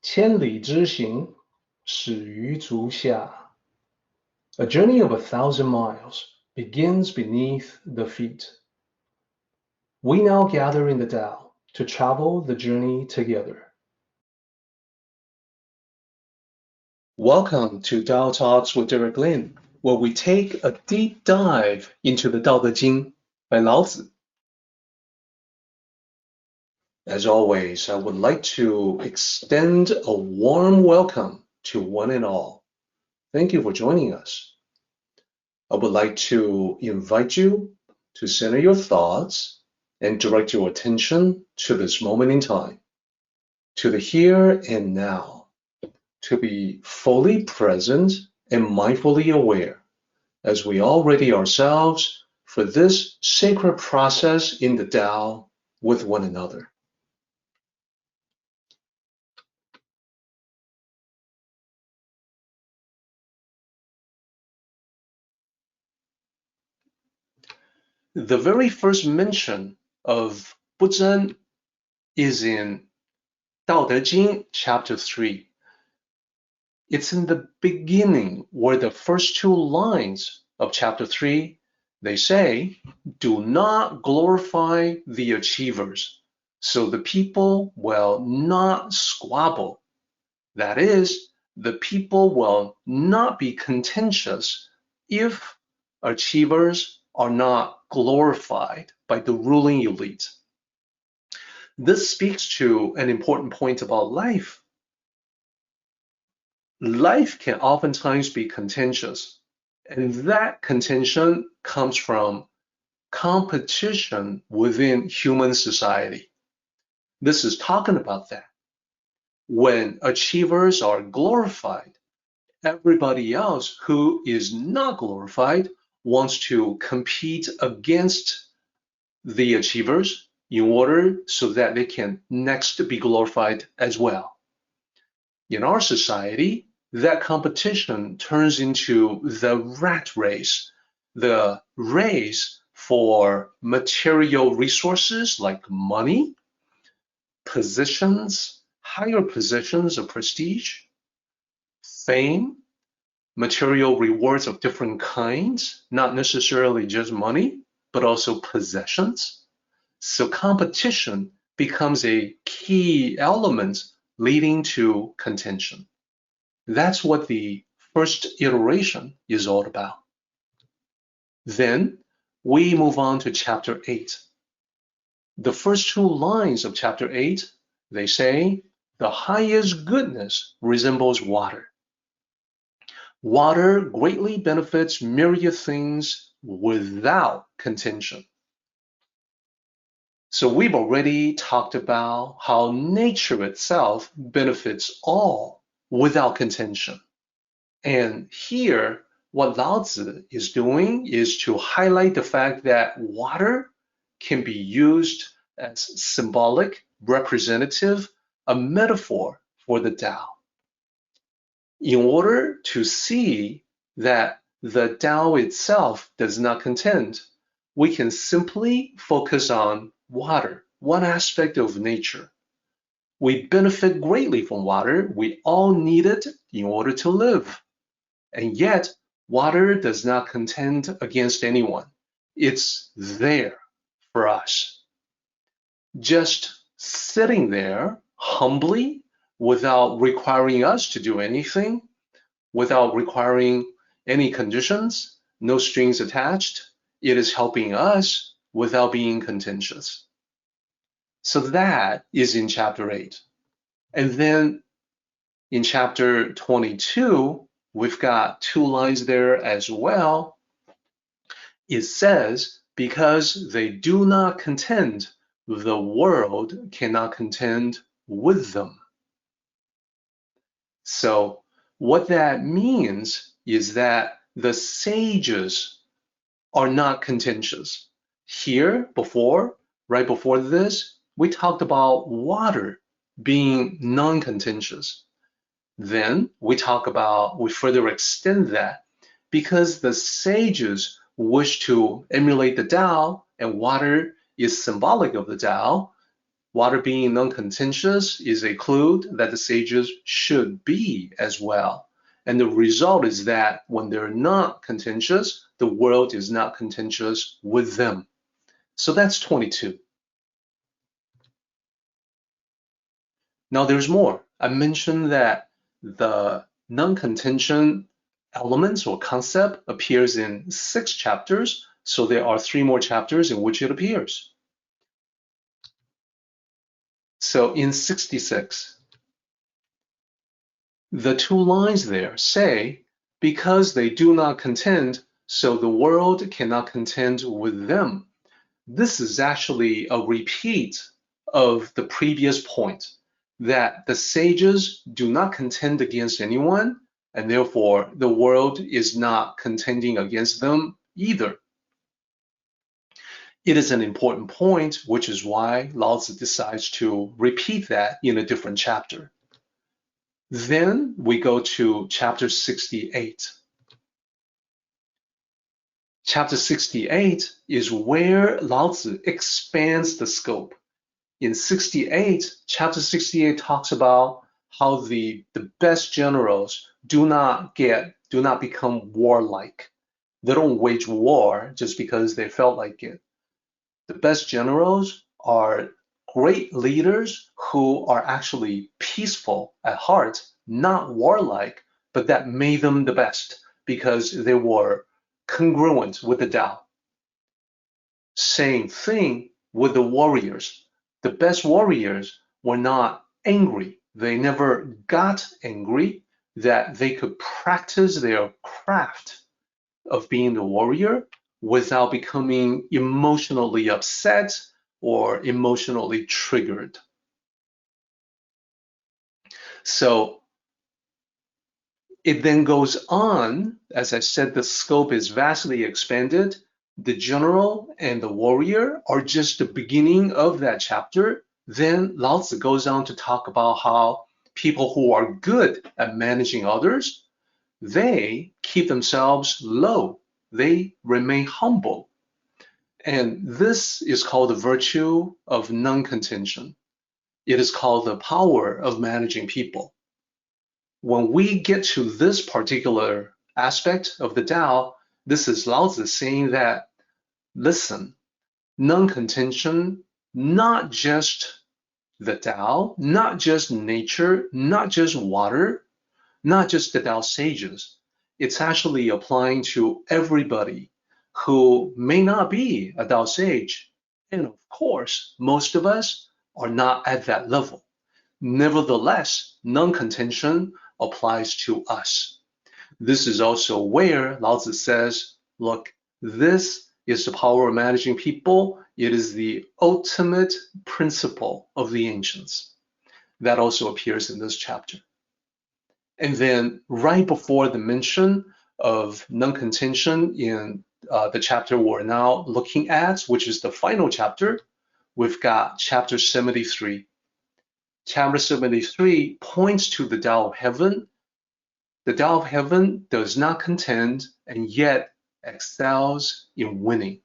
千里之行，始于足下. A journey of 1,000 miles begins beneath the feet. We now gather in the Tao to travel the journey together. Welcome to Tao Talks with Derek Lin, where we take a deep dive into the Tao Te Ching by Lao Tzu. As always, I would like to extend a warm welcome to one and all. Thank you for joining us. I would like to invite you to center your thoughts and direct your attention to this moment in time, to the here and now, to be fully present and mindfully aware as we all ready ourselves for this sacred process in the Tao with one another. The very first mention of Buzhen is in Tao Te Ching, chapter 3. It's in the beginning where the first two lines of chapter 3, they say, do not glorify the achievers, so the people will not squabble. That is, the people will not be contentious if achievers are not glorified by the ruling elite. This speaks to an important point about life. Life can oftentimes be contentious, and that contention comes from competition within human society. This is talking about that. When achievers are glorified, everybody else who is not glorified wants to compete against the achievers in order so that they can next be glorified as well. In our society, that competition turns into the rat race, the race for material resources like money, positions, higher positions of prestige, fame, material rewards of different kinds, not necessarily just money, but also possessions. So competition becomes a key element leading to contention. That's what the first iteration is all about. Then we move on to chapter 8. The first two lines of chapter 8, they say, the highest goodness resembles water. Water greatly benefits myriad things without contention. So we've already talked about how nature itself benefits all without contention. And here, what Lao Tzu is doing is to highlight the fact that water can be used as symbolic, representative, a metaphor for the Tao. In order to see that the Tao itself does not contend, we can simply focus on water, one aspect of nature. We benefit greatly from water. We all need it in order to live. And yet, water does not contend against anyone. It's there for us. Just sitting there humbly, without requiring us to do anything, without requiring any conditions, no strings attached, it is helping us without being contentious. So that is in chapter 8. And then in chapter 22, we've got two lines there as well. It says, because they do not contend, the world cannot contend with them. So what that means is that the sages are not contentious. Here, right before this, we talked about water being non-contentious. Then we further extend that because the sages wish to emulate the Tao and water is symbolic of the Tao. Water being non-contentious is a clue that the sages should be as well. And the result is that when they're not contentious, the world is not contentious with them. So that's 22. Now there's more. I mentioned that the non-contention elements or concept appears in 6 chapters, so there are 3 more chapters in which it appears. So in 66, the 2 lines there say, because they do not contend, so the world cannot contend with them. This is actually a repeat of the previous point, that the sages do not contend against anyone, and therefore the world is not contending against them either. It is an important point, which is why Lao Tzu decides to repeat that in a different chapter. Then we go to chapter 68. Chapter 68 is where Lao Tzu expands the scope. In 68, chapter 68 talks about how the best generals do not become warlike. They don't wage war just because they felt like it. The best generals are great leaders who are actually peaceful at heart, not warlike, but that made them the best because they were congruent with the Tao. Same thing with the warriors. The best warriors were not angry. They never got angry, that they could practice their craft of being the warrior without becoming emotionally upset or emotionally triggered. So it then goes on, as I said, the scope is vastly expanded. The general and the warrior are just the beginning of that chapter. Then Lao Tzu goes on to talk about how people who are good at managing others, they keep themselves low. They remain humble. And this is called the virtue of non-contention. It is called the power of managing people. When we get to this particular aspect of the Tao, this is Lao Tzu saying that, listen, non-contention, not just the Tao, not just nature, not just water, not just the Tao sages. It's actually applying to everybody who may not be a Tao sage. And of course, most of us are not at that level. Nevertheless, non-contention applies to us. This is also where Lao Tzu says, look, this is the power of managing people. It is the ultimate principle of the ancients. That also appears in this chapter. And then right before the mention of non-contention in the chapter we're now looking at, which is the final chapter, we've got chapter 73. Chapter 73 points to the Tao of heaven. The Tao of heaven does not contend and yet excels in winning.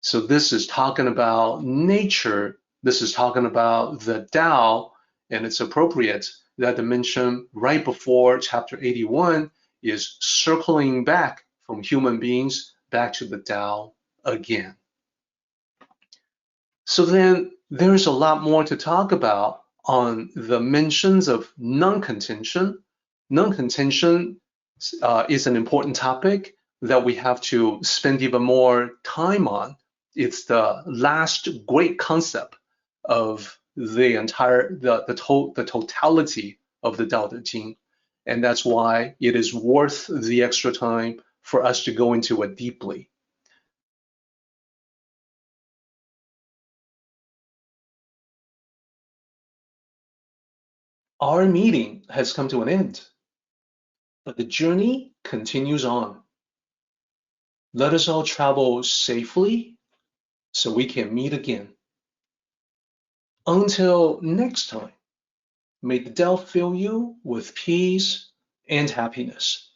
So this is talking about nature. This is talking about the Tao, and it's appropriate that the mention right before chapter 81 is circling back from human beings back to the Tao again. So then there's a lot more to talk about on the mentions of non-contention. Non-contention is an important topic that we have to spend even more time on. It's the last great concept of the entire, the totality of the Tao Te Ching. And that's why it is worth the extra time for us to go into it deeply. Our meeting has come to an end, but the journey continues on. Let us all travel safely so we can meet again. Until next time, may the Tao fill you with peace and happiness.